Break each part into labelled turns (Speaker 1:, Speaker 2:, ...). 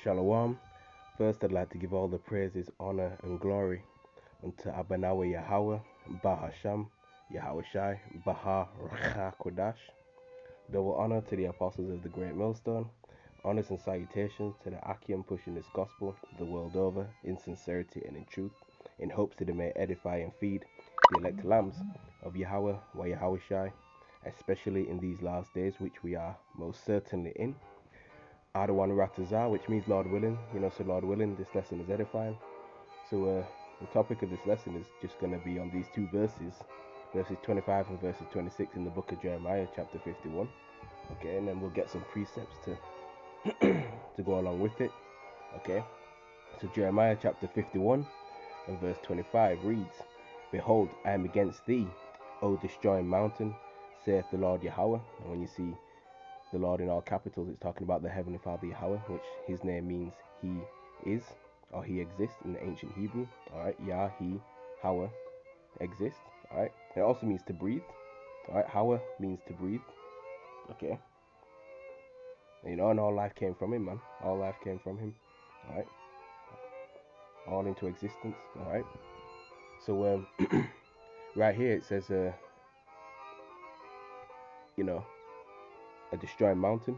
Speaker 1: Shalom. First, I'd like to give all the praises, honor, and glory unto Abanawa Yahweh, Bahasham, Yahweh Shai, Baha Racha Kodash. Double honor to the apostles of the Great Millstone. Honors and salutations to the Akim pushing this gospel the world over in sincerity and in truth, in hopes that it may edify and feed the elect lambs of Yahweh wa Yahweh Shai, especially in these last days, which we are most certainly in. Adawan Ratazah, which means Lord willing. So Lord willing, this lesson is edifying. So the topic of this lesson is just going to be on these two verses 25 and verses 26 in the book of Jeremiah, chapter 51. Okay, and then we'll get some precepts to to go along with it. Okay, so Jeremiah chapter 51 and verse 25 reads, Behold, I am against thee, O destroying mountain, saith the Lord Yahweh. And when you see the Lord in all capitals, it's talking about the Heavenly Father Yahweh, which his name means he is, or he exists in the ancient Hebrew. Alright, Yah, he, Hawa, exists. Alright, it also means to breathe. Alright, Hawa means to breathe. Okay, and all life came from him, man. All life came from him. Alright, all into existence. Alright, so right here it says a destroying mountain.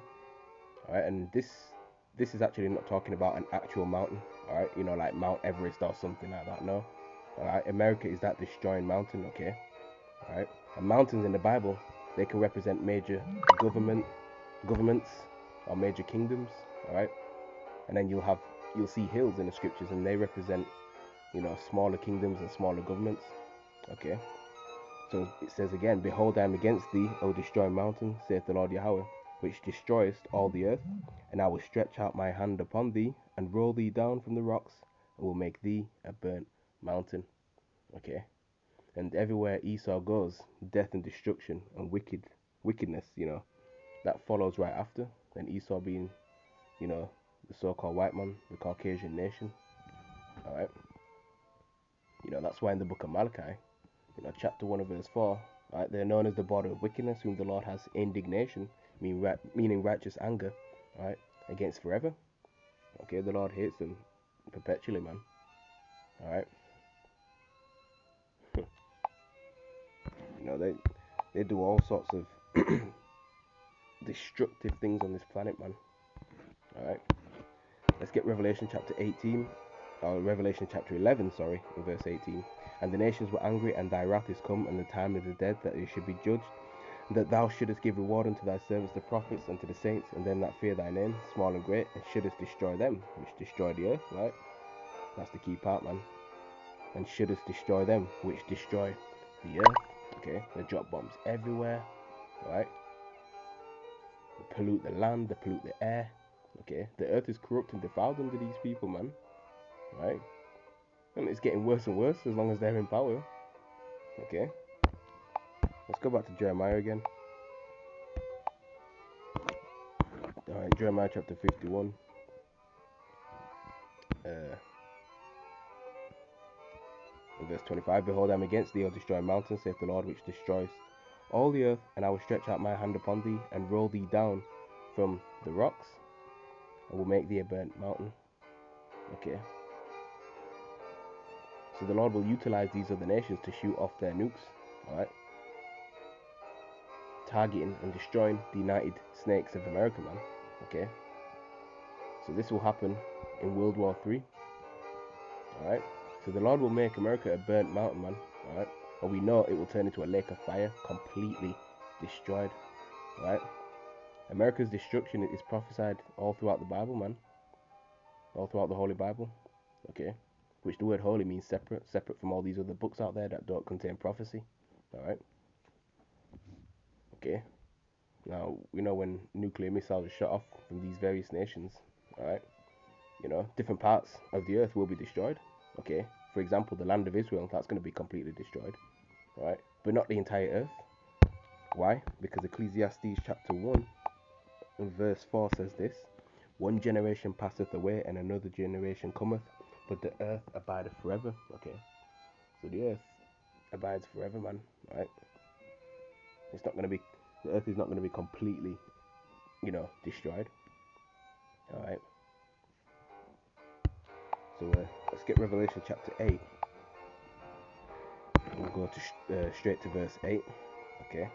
Speaker 1: Alright, and this is actually not talking about an actual mountain. Alright, like Mount Everest or something like that. No. Alright, America is that destroying mountain. Okay. Alright, and mountains in the Bible, they can represent major governments or major kingdoms. Alright, and then you'll see hills in the scriptures, and they represent smaller kingdoms and smaller governments. Okay, so it says again, Behold, I am against thee, O destroying mountain, saith the Lord Yahweh, which destroyest all the earth, and I will stretch out my hand upon thee, and roll thee down from the rocks, and will make thee a burnt mountain. Okay, and everywhere Esau goes, death and destruction and wickedness, that follows right after. And Esau being, the so-called white man, the Caucasian nation. All right, that's why in the book of Malachi, chapter 1 verse 4, right, they're known as the border of wickedness, whom the Lord has indignation, meaning righteous anger, right, against forever. Okay, the Lord hates them perpetually, man. All right. They do all sorts of destructive things on this planet, man. All right. Let's get Revelation chapter 18, or Revelation chapter 11, sorry, in verse 18. And the nations were angry, and thy wrath is come, and the time of the dead, that they should be judged, and that thou shouldest give reward unto thy servants the prophets, and to the saints, and them that fear thy name, small and great, and shouldest destroy them, which destroy the earth, right? That's the key part, man. And shouldest destroy them, which destroy the earth. Okay, they drop bombs everywhere, right? They pollute the land, they pollute the air. Okay, the earth is corrupt and defiled under these people, man. Right? And it's getting worse and worse as long as they're in power. Okay, let's go back to Jeremiah again. Alright, Jeremiah chapter 51. Verse 25. Behold, I am against thee, O destroying mountain, saith the Lord, which destroys all the earth, and I will stretch out my hand upon thee, and roll thee down from the rocks, and will make thee a burnt mountain. Okay. So the Lord will utilize these other nations to shoot off their nukes. Alright. Targeting and destroying the United Snakes of America, man. Okay. So this will happen in World War III. Alright. So the Lord will make America a burnt mountain, man. Alright. And we know it will turn into a lake of fire, completely destroyed. Alright. America's destruction is prophesied all throughout the Bible, man. All throughout the Holy Bible. Okay. Which the word holy means separate from all these other books out there that don't contain prophecy. Alright. Okay. Now, we know when nuclear missiles are shot off from these various nations, alright, different parts of the earth will be destroyed. Okay. For example, the land of Israel, that's going to be completely destroyed. Alright. But not the entire earth. Why? Because Ecclesiastes chapter 1 and verse 4 says this: One generation passeth away, and another generation cometh, but the earth abideth forever. Okay. So the earth abides forever, man. Right? It's not going to be, the earth is not going to be completely, destroyed. Alright. So let's get Revelation chapter 8. We'll go to straight to verse 8. Okay.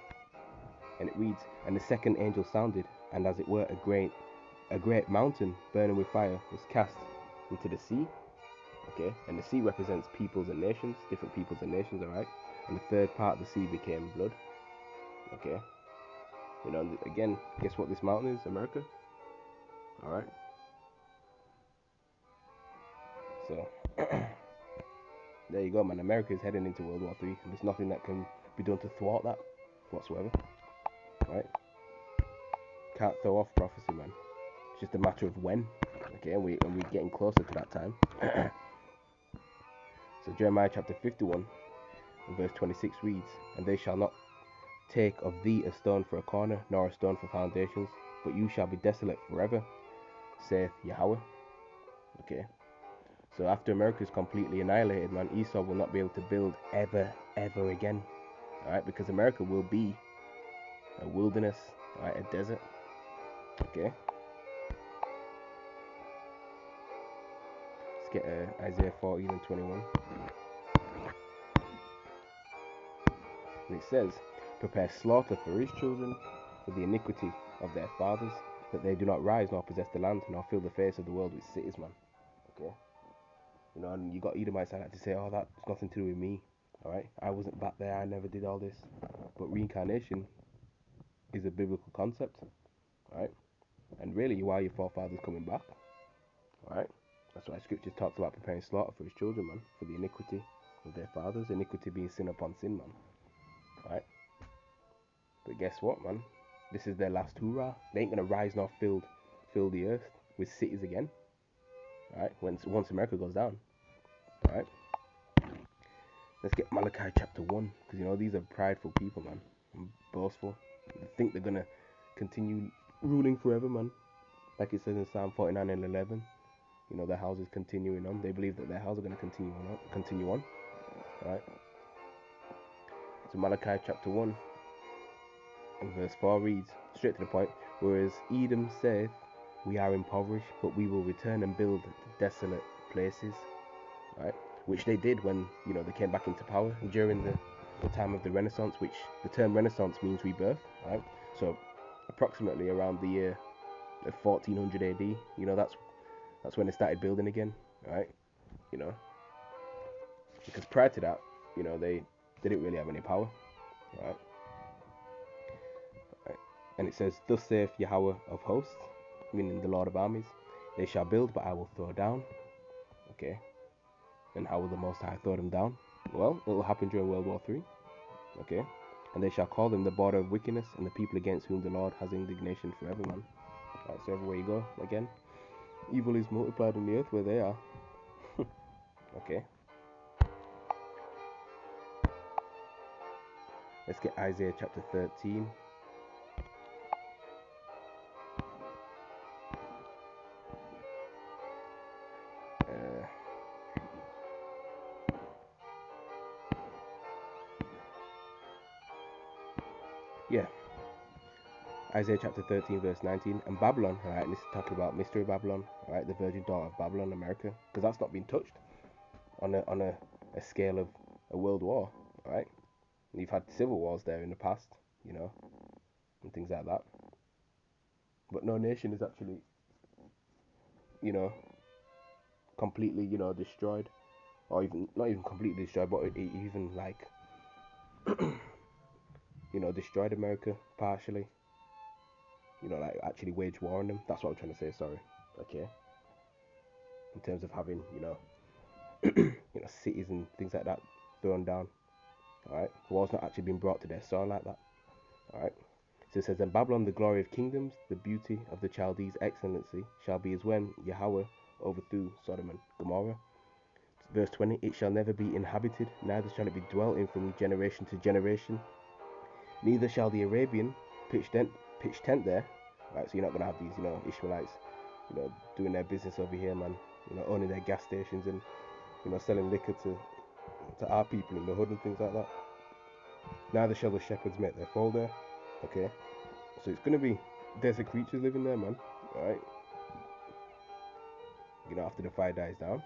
Speaker 1: And it reads, "And the second angel sounded, and as it were a great mountain burning with fire was cast into the sea." Okay. And the sea represents peoples and nations, different peoples and nations, alright? And the third part of the sea became blood. Okay. You know, again, guess what this mountain is? America. Alright. So there you go, man. America is heading into World War III, and there's nothing that can be done to thwart that whatsoever. Right? Can't throw off prophecy, man. It's just a matter of when. Okay, and we're getting closer to that time. So Jeremiah chapter 51 and verse 26 reads, "And they shall not take of thee a stone for a corner, nor a stone for foundations, but you shall be desolate forever, saith Yahweh." Okay. So after America is completely annihilated, man, Esau will not be able to build ever again. Alright, because America will be a wilderness, alright, a desert. Okay. Let's get Isaiah 14 and 21. And it says, "Prepare slaughter for his children, for the iniquity of their fathers, that they do not rise nor possess the land, nor fill the face of the world with cities," man. Okay. You know, and you got Edomites that like to say, "Oh, that's nothing to do with me." Alright, I wasn't back there, I never did all this. But reincarnation is a biblical concept, right? And really, why are your forefathers coming back? Right? That's why Scripture talks about preparing slaughter for his children, man, for the iniquity of their fathers, iniquity being sin upon sin, man. Right? But guess what, man? This is their last hurrah. They ain't gonna rise nor fill the earth with cities again. Right? Once America goes down. Right? Let's get Malachi chapter 1, because you know these are prideful people, man, and boastful. They think they're gonna continue ruling forever, man. Like it says in Psalm 49 and 11, you know, their house is continuing on. They believe that their house is going to continue on. Right? So Malachi chapter 1 and verse 4 reads, straight to the point, "Whereas Edom saith, we are impoverished, but we will return and build desolate places." Right? Which they did when, you know, they came back into power during the time of the Renaissance, which the term Renaissance means rebirth. Right? So approximately around the year of 1400 AD, you know, that's when they started building again, right? You know, because prior to that, you know, they didn't really have any power, right? And it says, "Thus saith Yahweh of hosts," meaning the Lord of armies, "They shall build, but I will throw down." Okay, and how will the Most High throw them down? Well, it will happen during World War III. Okay, and they shall call them the border of wickedness, and the people against whom the Lord has indignation forever, man. Right, so everywhere you go, again, evil is multiplied on the earth where they are. Okay. Let's get Isaiah chapter 13. Yeah, Isaiah chapter 13, verse 19. "And Babylon," alright, and this is talking about Mystery Babylon, alright, the virgin daughter of Babylon, America, because that's not been touched on a scale of a world war, alright? And you've had civil wars there in the past, you know, and things like that. But no nation is actually, you know, completely, you know, destroyed, or even not even completely destroyed, but it even like, you know, destroyed America partially. You know, like actually wage war on them. That's what I'm trying to say. Sorry. Okay. In terms of having, you know, you know, cities and things like that thrown down. Alright, the war's not actually been brought to their soil like that. Alright. So it says, "And Babylon, the glory of kingdoms, the beauty of the Chaldees' excellency, shall be as when Yahweh overthrew Sodom and Gomorrah." Verse 20, "It shall never be inhabited, neither shall it be dwelt in from generation to generation. Neither shall the Arabian pitch tent there." Right, so you're not gonna have these, you know, Ishmaelites, you know, doing their business over here, man. You know, owning their gas stations and, you know, selling liquor to our people in the hood and things like that. "Neither shall the shepherds make their fold there." Okay, so it's gonna be desert creatures living there, man. Alright, you know, after the fire dies down.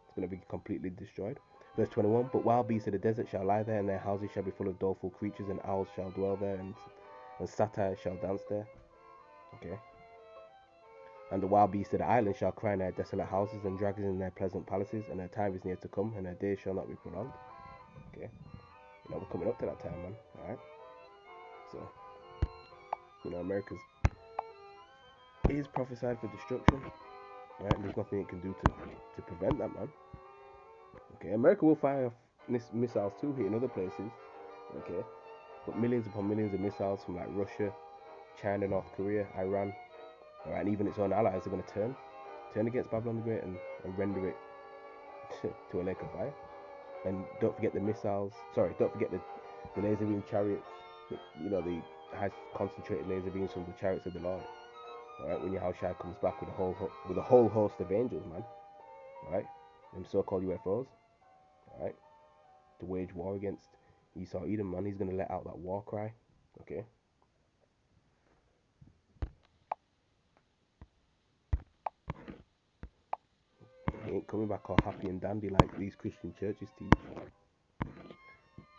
Speaker 1: It's going to be completely destroyed. Verse 21, but wild beasts of the desert shall lie there, and their houses shall be full of doleful creatures, and owls shall dwell there, and satyrs shall dance there. Okay. And the wild beasts of the island shall cry in their desolate houses, and dragons in their pleasant palaces, and their time is near to come, and their days shall not be prolonged. Okay. We're coming up to that time, man. Alright. So, America's is prophesied for destruction. Right, and there's nothing it can do to prevent that, man. Okay, America will fire off missiles too here in other places. Okay, but millions upon millions of missiles from like Russia, China, North Korea, Iran, alright, and even its own allies are going to turn against Babylon the Great and render it to a lake of fire. And don't forget the missiles. Sorry, don't forget the laser beam chariots. The high concentrated laser beams from the chariots of the Lord. Alright, when Yahushua comes back with a whole host of angels, man. Alright, them so-called UFOs. Alright, to wage war against Esau Edom, man. He's gonna let out that war cry. Okay. He ain't coming back all happy and dandy like these Christian churches teach.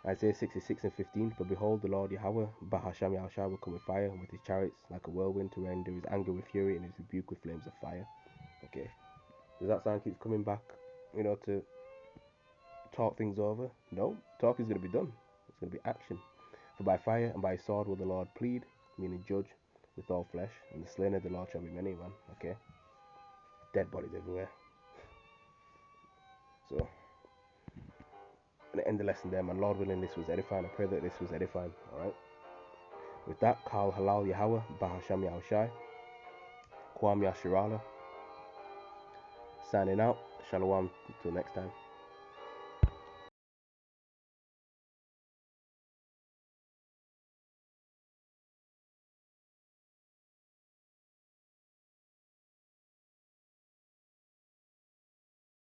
Speaker 1: Isaiah 66 and 15. But behold, the Lord Yahweh, Bahasham Yahushua, will come with fire, and with his chariots like a whirlwind, to render his anger with fury and his rebuke with flames of fire. Okay. Does that sign keeps coming back, to talk things over? No. Talk is going to be done. It's going to be action. For by fire and by sword will the Lord plead, meaning judge, with all flesh, and the slain of the Lord shall be many, man. Okay? Dead bodies everywhere. So, I'm going to end the lesson there, man. Lord willing, this was edifying. I pray that this was edifying. Alright? With that, Kal Halal Yahweh, Bahasham Yahushai, Kwam Yashirala, signing out. Shalom. Until next time.